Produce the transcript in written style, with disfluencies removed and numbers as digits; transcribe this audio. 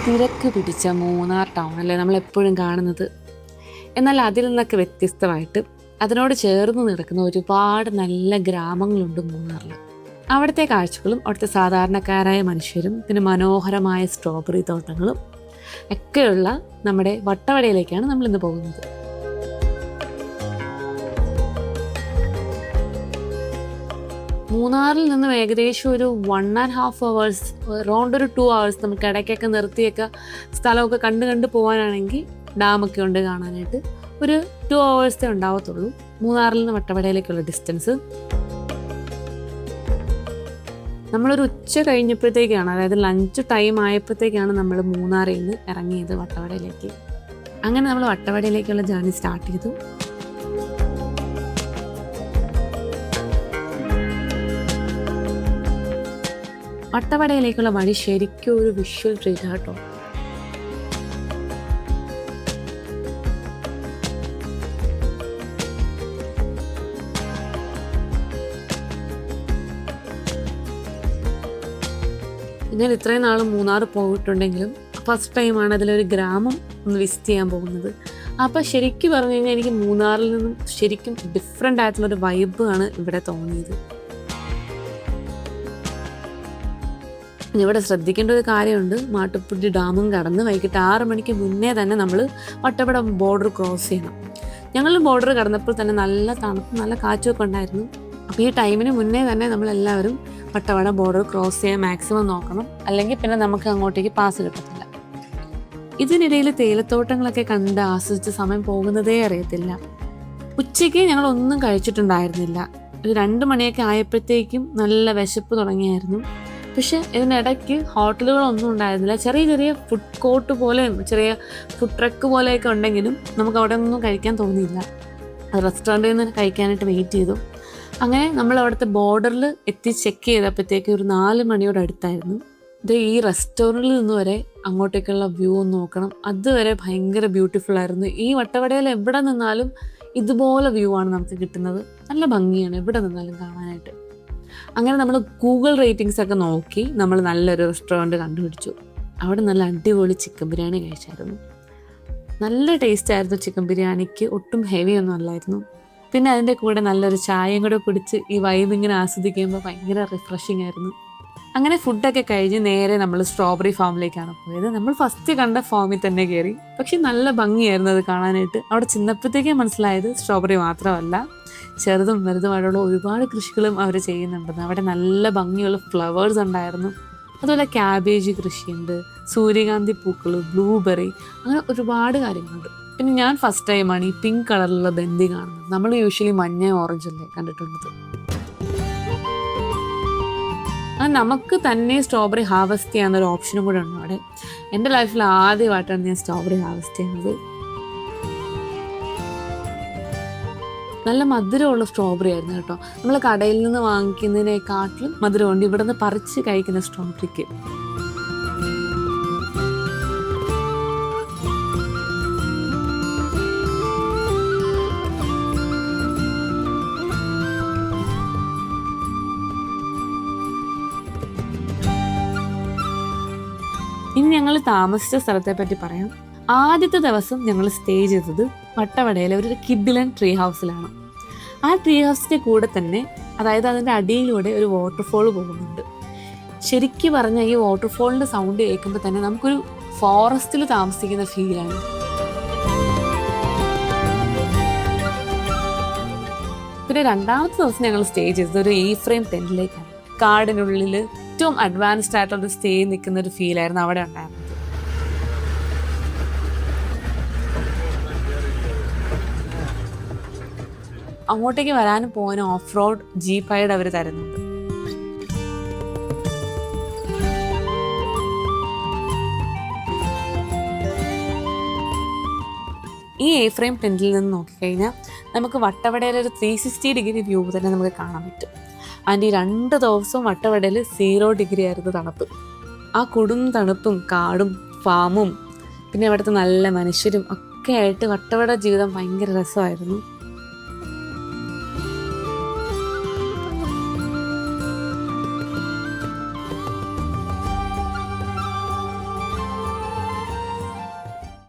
തിരക്ക് പിടിച്ച മൂന്നാർ ടൗൺ അല്ലേ നമ്മളെപ്പോഴും കാണുന്നത്. എന്നാൽ അതിൽ നിന്നൊക്കെ വ്യത്യസ്തമായിട്ട് അതിനോട് ചേർന്ന് നിൽക്കുന്ന ഒരുപാട് നല്ല ഗ്രാമങ്ങളുണ്ട് മൂന്നാറിൽ. അവിടുത്തെ കാഴ്ചകളും അവിടുത്തെ സാധാരണക്കാരായ മനുഷ്യരും പിന്നെ മനോഹരമായ സ്ട്രോബെറി തോട്ടങ്ങളും ഒക്കെയുള്ള നമ്മുടെ വട്ടവടയിലേക്കാണ് നമ്മളിന്ന് പോകുന്നത്. മൂന്നാറിൽ നിന്നും ഏകദേശം ഒരു 1.5 hours, അറൗണ്ട് ഒരു 2 hours നമുക്ക് ഇടയ്ക്കൊക്കെ നിർത്തിയൊക്കെ സ്ഥലമൊക്കെ കണ്ട് പോകാനാണെങ്കിൽ ഡാമൊക്കെ ഉണ്ട് കാണാനായിട്ട്. ഒരു 2 hours ഉണ്ടാവത്തുള്ളൂ മൂന്നാറിൽ നിന്ന് വട്ടവടയിലേക്കുള്ള ഡിസ്റ്റൻസ്. നമ്മളൊരു ഉച്ച കഴിഞ്ഞപ്പോഴത്തേക്കാണ്, അതായത് ലഞ്ച് ടൈം ആയപ്പോഴത്തേക്കാണ് നമ്മൾ മൂന്നാറിൽ നിന്ന് ഇറങ്ങിയത് വട്ടവടയിലേക്ക്. അങ്ങനെ നമ്മൾ വട്ടവടയിലേക്കുള്ള ജേർണി സ്റ്റാർട്ട് ചെയ്തു. വട്ടവടയിലേക്കുള്ള വഴി ശരിക്കും ഒരു വിഷ്വൽ ട്രീറ്റ് കേട്ടോ. ഞാൻ ഇത്രയും നാളും മൂന്നാർ പോയിട്ടുണ്ടെങ്കിലും ഫസ്റ്റ് ടൈമാണ് അതിലൊരു ഗ്രാമം ഒന്ന് വിസിറ്റ് ചെയ്യാൻ പോകുന്നത്. അപ്പോൾ ശരിക്കും പറഞ്ഞു കഴിഞ്ഞാൽ എനിക്ക് മൂന്നാറിൽ നിന്നും ശരിക്കും ഡിഫറെൻ്റ് ആയിട്ടുള്ളൊരു വൈബാണ് ഇവിടെ തോന്നിയത്. ഇവിടെ ശ്രദ്ധിക്കേണ്ട ഒരു കാര്യമുണ്ട്. മാട്ടുപ്പെട്ടി ഡാമും കടന്ന് വൈകിട്ട് 6 മണിക്ക് മുന്നേ തന്നെ നമ്മൾ വട്ടവട ബോർഡർ ക്രോസ് ചെയ്യണം. ഞങ്ങൾ ബോർഡർ കടന്നപ്പോൾ തന്നെ നല്ല തണുപ്പും നല്ല കാറ്റുമൊക്കെ ഉണ്ടായിരുന്നു. അപ്പോൾ ഈ ടൈമിന് മുന്നേ തന്നെ നമ്മളെല്ലാവരും വട്ടവട ബോർഡർ ക്രോസ് ചെയ്യാൻ മാക്സിമം നോക്കണം, അല്ലെങ്കിൽ പിന്നെ നമുക്ക് അങ്ങോട്ടേക്ക് പാസ് കിട്ടത്തില്ല. ഇതിനിടയിൽ തേയിലത്തോട്ടങ്ങളൊക്കെ കണ്ട് ആസ്വദിച്ച് സമയം പോകുന്നതേ അറിയത്തില്ല. ഉച്ചയ്ക്ക് ഞങ്ങളൊന്നും കഴിച്ചിട്ടുണ്ടായിരുന്നില്ല. ഒരു 2 മണിയൊക്കെ ആയപ്പോഴത്തേക്കും നല്ല വിശപ്പ് തുടങ്ങിയായിരുന്നു. പക്ഷെ ഇതിനിടയ്ക്ക് ഹോട്ടലുകളൊന്നും ഉണ്ടായിരുന്നില്ല. ചെറിയ ഫുഡ് കോർട്ട് പോലെ, ചെറിയ ഫുഡ് ട്രക്ക് പോലെയൊക്കെ ഉണ്ടെങ്കിലും നമുക്ക് അവിടെ ഒന്നും കഴിക്കാൻ തോന്നിയില്ല. റെസ്റ്റോറൻറ്റിൽ നിന്ന് കഴിക്കാനായിട്ട് വെയിറ്റ് ചെയ്തു. അങ്ങനെ നമ്മൾ അവിടുത്തെ ബോർഡറിൽ എത്തി ചെക്ക് ചെയ്തപ്പോഴത്തേക്ക് ഒരു 4 മണിയോട് അടുത്തായിരുന്നു. ഇത് ഈ റെസ്റ്റോറൻറ്റിൽ നിന്ന് വരെ അങ്ങോട്ടേക്കുള്ള വ്യൂ ഒന്ന് നോക്കണം. അതുവരെ ഭയങ്കര ബ്യൂട്ടിഫുൾ ആയിരുന്നു. ഈ വട്ടവടയിൽ എവിടെ നിന്നാലും ഇതുപോലെ വ്യൂ ആണ് നമുക്ക് കിട്ടുന്നത്. നല്ല ഭംഗിയാണ് എവിടെ നിന്നാലും കാണാനായിട്ട്. അങ്ങനെ നമ്മൾ ഗൂഗിൾ റേറ്റിംഗ്സ് ഒക്കെ നോക്കി നമ്മൾ നല്ലൊരു റെസ്റ്റോറൻറ്റ് കണ്ടുപിടിച്ചു. അവിടെ നല്ല അടിപൊളി ചിക്കൻ ബിരിയാണി കഴിച്ചായിരുന്നു. നല്ല ടേസ്റ്റ് ആയിരുന്നു ചിക്കൻ ബിരിയാണിക്ക്, ഒട്ടും ഹെവി ഒന്നും അല്ലായിരുന്നു. പിന്നെ അതിൻ്റെ കൂടെ നല്ലൊരു ചായയും കൂടെ കുടിച്ച് ഈ വൈബ് ഇങ്ങനെ ആസ്വദിക്കുമ്പോൾ ഭയങ്കര റിഫ്രഷിംഗ് ആയിരുന്നു. അങ്ങനെ ഫുഡൊക്കെ കഴിഞ്ഞ് നേരെ നമ്മൾ സ്ട്രോബെറി ഫാമിലേക്കാണ് പോയത്. നമ്മൾ ഫസ്റ്റ് കണ്ട ഫാമിൽ തന്നെ കയറി. പക്ഷെ നല്ല ഭംഗിയായിരുന്നു അത് കാണാനായിട്ട്. അവിടെ ചെന്നപ്പോഴത്തേക്കേ മനസ്സിലായത് സ്ട്രോബെറി മാത്രമല്ല, ചെറുതും വലുതുമായിട്ടുള്ള ഒരുപാട് കൃഷികളും അവർ ചെയ്യുന്നുണ്ടെന്ന്. അവിടെ നല്ല ഭംഗിയുള്ള ഫ്ലവേഴ്സ് ഉണ്ടായിരുന്നു. അതുപോലെ ക്യാബേജ് കൃഷിയുണ്ട്, സൂര്യകാന്തി പൂക്കൾ, ബ്ലൂബെറി, അങ്ങനെ ഒരുപാട് കാര്യങ്ങളുണ്ട്. പിന്നെ ഞാൻ ഫസ്റ്റ് ടൈമാണ് ഈ പിങ്ക് കളറിലുള്ള ബന്ദി കാണുന്നത്. നമ്മൾ യൂഷ്വലി മഞ്ഞ ഓറഞ്ച് അല്ലേ കണ്ടിട്ടുള്ളത്. നമുക്ക് തന്നെ സ്ട്രോബെറി ഹാർവെസ്റ്റ് ചെയ്യാവുന്നൊരു ഓപ്ഷനും കൂടെ ഉണ്ട് അവിടെ. എൻ്റെ ലൈഫിൽ ആദ്യമായിട്ടാണ് ഞാൻ സ്ട്രോബെറി ഹാർവെസ്റ്റ് ചെയ്യുന്നത്. നല്ല മധുരമുള്ള സ്ട്രോബെറി ആയിരുന്നു കേട്ടോ. നമ്മൾ കടയിൽ നിന്ന് വാങ്ങിക്കുന്നതിനെക്കാട്ടിലും മധുരമുണ്ട് ഇവിടെ നിന്ന് പറിച്ച് കഴിക്കുന്ന സ്ട്രോബെറിക്ക്. ഇനി ഞങ്ങൾ താമസിച്ച സ്ഥലത്തെ പറ്റി പറയാം. ആദ്യത്തെ ദിവസം ഞങ്ങൾ സ്റ്റേ ചെയ്തത് വട്ടവടയിലെ ഒരു കിഡിലൻ ട്രീ ഹൗസിലാണ്. ആ ട്രീ ഹൗസിൻ്റെ കൂടെ തന്നെ, അതായത് അതിൻ്റെ അടിയിലൂടെ ഒരു വാട്ടർഫോൾ പോകുന്നുണ്ട്. ശരിക്കും പറഞ്ഞാൽ ഈ വാട്ടർഫോളിൻ്റെ സൗണ്ട് കേൾക്കുമ്പോൾ തന്നെ നമുക്കൊരു ഫോറസ്റ്റിൽ താമസിക്കുന്ന ഫീലാണ്. പിന്നെ രണ്ടാമത്തെ ദിവസം ഞങ്ങൾ സ്റ്റേ ചെയ്തത് ഒരു A-frame ടെന്റിലേക്കാണ്. കാടിനുള്ളിൽ ഏറ്റവും അഡ്വാൻസ്ഡ് ആയിട്ടുള്ള സ്റ്റേ നിൽക്കുന്ന ഒരു ഫീലായിരുന്നു അവിടെ ഉണ്ടായിരുന്നത്. അങ്ങോട്ടേക്ക് വരാനും പോകാനും ഓഫ് റോഡ് ജീപ്പ് റൈഡ് അവർ തരുന്നുണ്ട്. ഈ A-frame ടെന്റിൽ നിന്ന് നോക്കിക്കഴിഞ്ഞാൽ നമുക്ക് വട്ടവടയിൽ ഒരു 360 ഡിഗ്രി വ്യൂ തന്നെ നമുക്ക് കാണാൻ പറ്റും. അതിൻ്റെ ഈ 2 ദിവസവും വട്ടവടയിൽ 0 ഡിഗ്രി ആയിരുന്നു തണുപ്പ്. ആ കൊടും തണുപ്പും കാടും ഫാമും പിന്നെ അവിടുത്തെ നല്ല മനുഷ്യരും ഒക്കെ ആയിട്ട് വട്ടവട ജീവിതം ഭയങ്കര രസമായിരുന്നു.